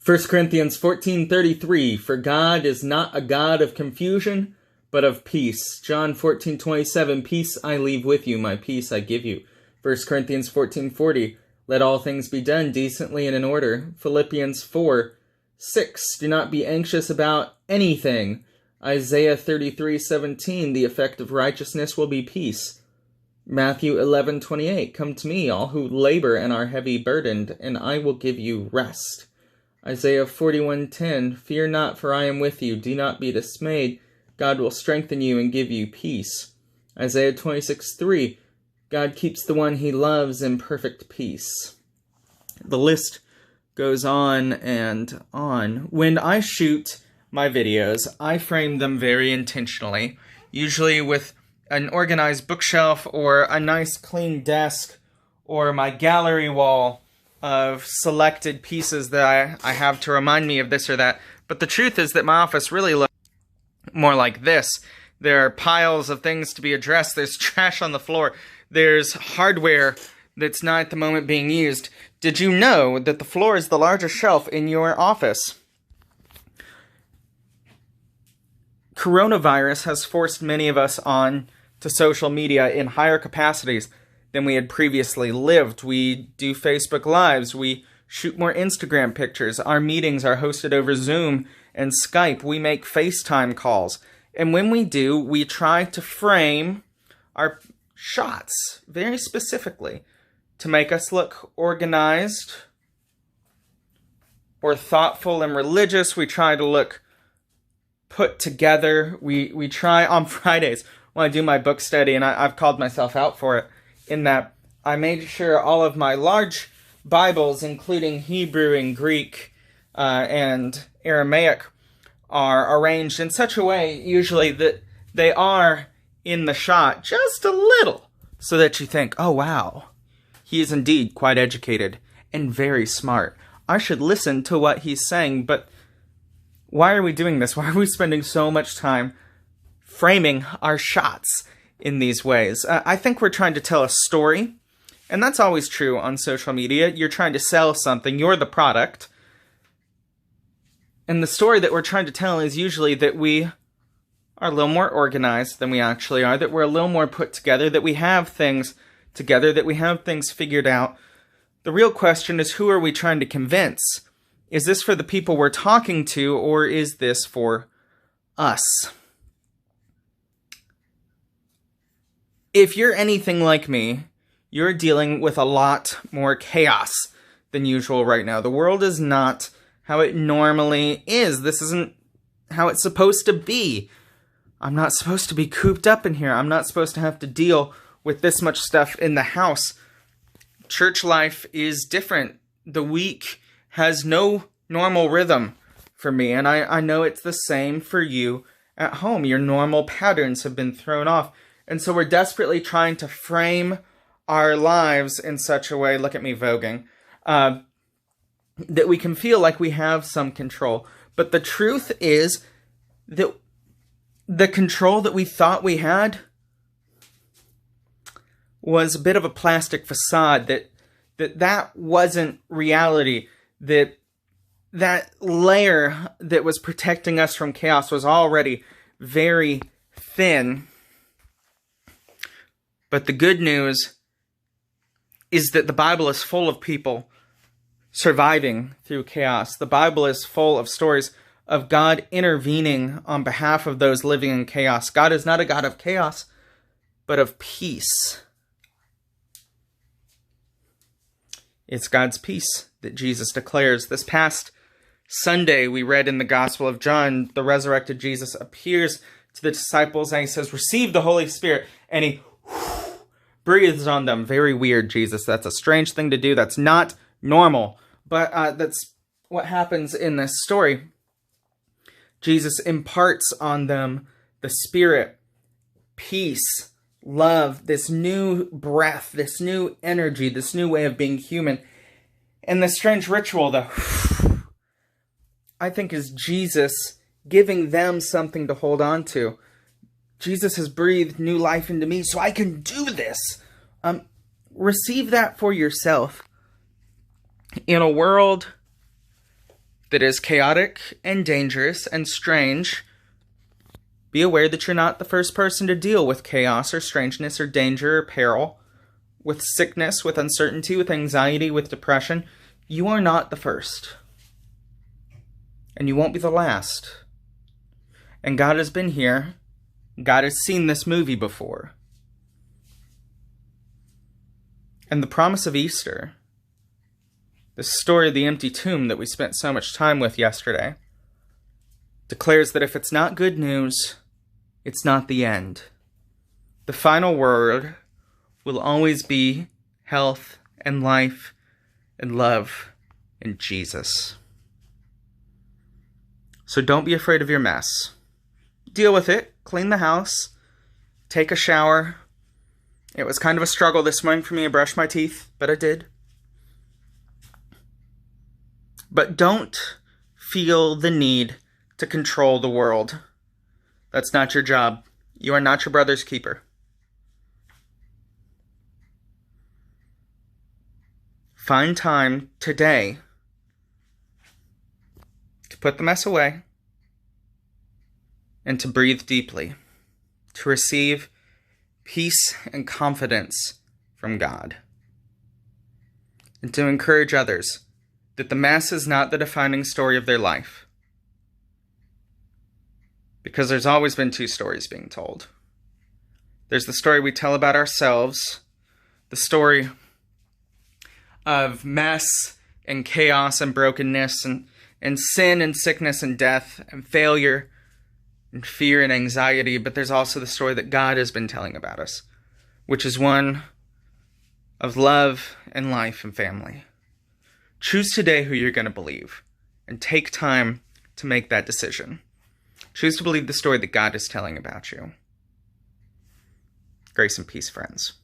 1 Corinthians 14:33, for God is not a God of confusion, but of peace. John 14:27, peace I leave with you, my peace I give you. 1 Corinthians 14:40, let all things be done decently and in order. Philippians 4:6, do not be anxious about anything. Isaiah 33:17, the effect of righteousness will be peace. Matthew 11:28, come to me, all who labor and are heavy burdened, and I will give you rest. Isaiah 41:10, fear not, for I am with you. Do not be dismayed. God will strengthen you and give you peace. Isaiah 26:3, God keeps the one he loves in perfect peace. The list goes on and on. When I shoot my videos, I frame them very intentionally, usually with an organized bookshelf or a nice clean desk or my gallery wall of selected pieces that I have to remind me of this or that. But the truth is that my office really looks more like this. There are piles of things to be addressed. There's trash on the floor. There's hardware that's not at the moment being used. Did you know that the floor is the largest shelf in your office? Coronavirus has forced many of us on to social media in higher capacities than we had previously lived. We do Facebook Lives. We shoot more Instagram pictures. Our meetings are hosted over Zoom and Skype. We make FaceTime calls. And when we do, we try to frame our shots very specifically to make us look organized or thoughtful and religious. We try to look put together. We try on Fridays when I do my book study, and I've called myself out for it, in that I made sure all of my large Bibles, including Hebrew and Greek and Aramaic, are arranged in such a way, usually, that they are in the shot just a little, so that you think, oh wow, he is indeed quite educated and very smart. I should listen to what he's saying, but why are we doing this? Why are we spending so much time framing our shots in these ways? I think we're trying to tell a story, and that's always true on social media. You're trying to sell something. You're the product. And the story that we're trying to tell is usually that we are a little more organized than we actually are, that we're a little more put together, that we have things together, that we have things figured out. The real question is, who are we trying to convince? Is this for the people we're talking to, or is this for us? If you're anything like me, you're dealing with a lot more chaos than usual right now. The world is not how it normally is. This isn't how it's supposed to be. I'm not supposed to be cooped up in here. I'm not supposed to have to deal with this much stuff in the house. Church life is different. The week has no normal rhythm for me, and I know it's the same for you at home. Your normal patterns have been thrown off, and so we're desperately trying to frame our lives in such a way, look at me voguing, that we can feel like we have some control. But the truth is that the control that we thought we had was a bit of a plastic facade, that wasn't reality, that layer that was protecting us from chaos was already very thin. But the good news is that the Bible is full of people surviving through chaos. The Bible is full of stories of God intervening on behalf of those living in chaos. God is not a God of chaos, but of peace. It's God's peace that Jesus declares. This past Sunday, we read in the Gospel of John, the resurrected Jesus appears to the disciples and he says, receive the Holy Spirit, and he breathes on them. Very weird, Jesus. That's a strange thing to do. That's not normal. But that's what happens in this story. Jesus imparts on them the Spirit, peace, love, this new breath, this new energy, this new way of being human. And this strange ritual, I think, is Jesus giving them something to hold on to. Jesus has breathed new life into me, so I can do this. Receive that for yourself. In a world that is chaotic and dangerous and strange, be aware that you're not the first person to deal with chaos or strangeness or danger or peril, with sickness, with uncertainty, with anxiety, with depression. You are not the first. And you won't be the last. And God has been here. God has seen this movie before. And the promise of Easter, the story of the empty tomb that we spent so much time with yesterday, declares that if it's not good news, it's not the end. The final word will always be health and life and love in Jesus. So don't be afraid of your mess. Deal with it. Clean the house. Take a shower. It was kind of a struggle this morning for me to brush my teeth, but I did. But don't feel the need to control the world. That's not your job. You are not your brother's keeper. Find time today to put the mess away and to breathe deeply, to receive peace and confidence from God, and to encourage others that the Mass is not the defining story of their life, because there's always been two stories being told. There's the story we tell about ourselves, the story of mess and chaos and brokenness and sin and sickness and death and failure and fear and anxiety, but there's also the story that God has been telling about us, which is one of love and life and family. Choose today who you're going to believe, and take time to make that decision. Choose to believe the story that God is telling about you. Grace and peace, friends.